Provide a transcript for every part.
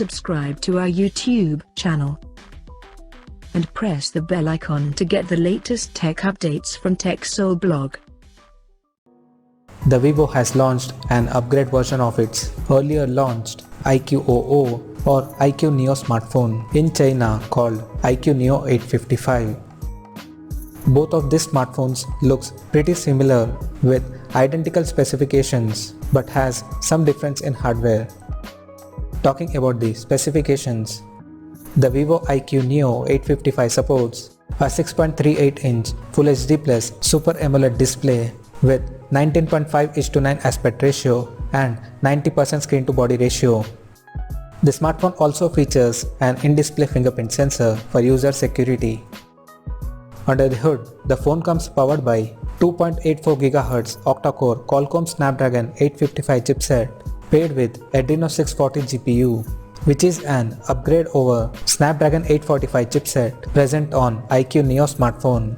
subscribe to our YouTube channel and press the bell icon to get the latest tech updates from TechSole Blog. The Vivo has launched an upgrade version of its earlier launched IQOO or IQOO NEO smartphone in China called IQOO NEO 855. Both of these smartphones looks pretty similar with identical specifications but has some difference in hardware. Talking about the specifications, the Vivo IQOO NEO 855 supports a 6.38-inch Full HD Plus Super AMOLED display with 19.5:9 aspect ratio and 90% screen to body ratio. The smartphone also features an in-display fingerprint sensor for user security. Under the hood, the phone comes powered by 2.84 GHz octa-core Qualcomm Snapdragon 855 chipset paired with Adreno 640 GPU, which is an upgrade over Snapdragon 845 chipset present on IQOO NEO smartphone.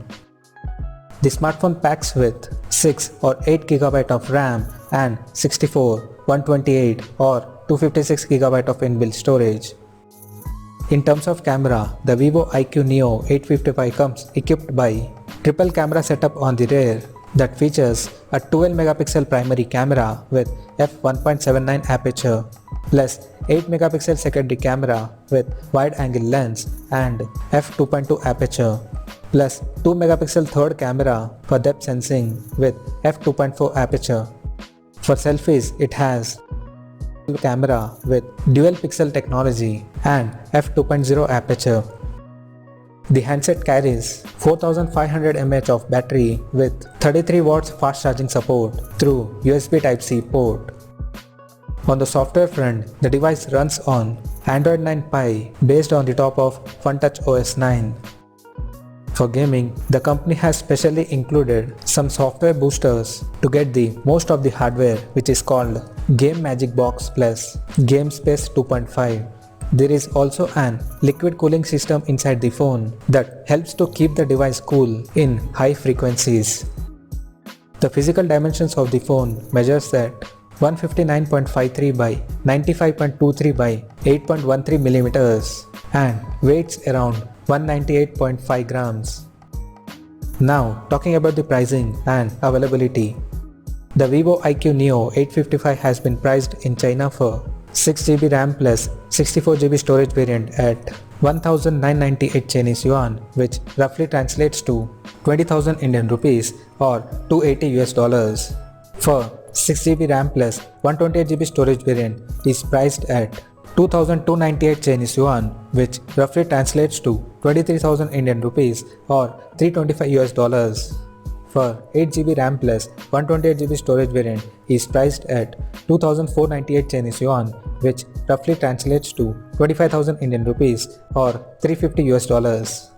The smartphone packs with 6 or 8 GB of RAM and 64, 128 or 256 GB of inbuilt storage. In terms of camera, the Vivo IQOO NEO 855 comes equipped by triple camera setup on the rear that features a 12 megapixel primary camera with f1.79 aperture plus 8 megapixel secondary camera with wide angle lens and f2.2 aperture plus 2 megapixel third camera for depth sensing with f2.4 aperture. For selfies, it has camera with dual pixel technology and f2.0 aperture. The handset carries 4500 mAh of battery with 33 watts fast charging support through USB Type-C port. On the software front, the device runs on Android 9 Pie based on the top of FunTouch OS 9. For gaming, the company has specially included some software boosters to get the most of the hardware, which is called Game Magic Box Plus Game Space 2.5. There is also an liquid cooling system inside the phone that helps to keep the device cool in high frequencies. The physical dimensions of the phone measures at 159.53 by 95.23 by 8.13 millimeters and weighs around 198.5 grams. Now, talking about the pricing and availability. The Vivo IQOO NEO 855 has been priced in China for 6GB RAM plus 64GB storage variant at 1,998 Chinese yuan, which roughly translates to 20,000 Indian rupees or $280. For 6GB RAM plus 128GB storage variant is priced at 2,298 Chinese yuan, which roughly translates to 23,000 Indian rupees or $325. For 8GB RAM plus 128GB storage variant is priced at 2,498 Chinese yuan, which roughly translates to 25,000 Indian rupees or $350.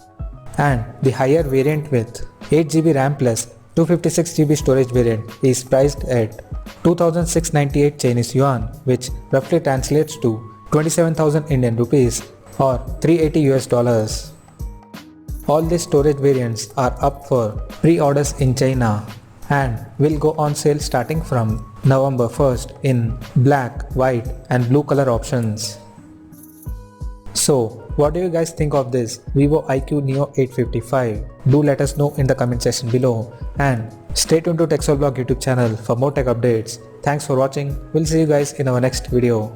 And the higher variant with 8GB RAM plus 256GB storage variant is priced at 2,698 Chinese yuan, which roughly translates to 27,000 Indian rupees or $380. All these storage variants are up for pre-orders in China and will go on sale starting from November 1st in black, white and blue color options. So, what do you guys think of this Vivo IQOO NEO 855? Do let us know in the comment section below and stay tuned to TechSole Blog YouTube channel for more tech updates. Thanks for watching. We'll see you guys in our next video.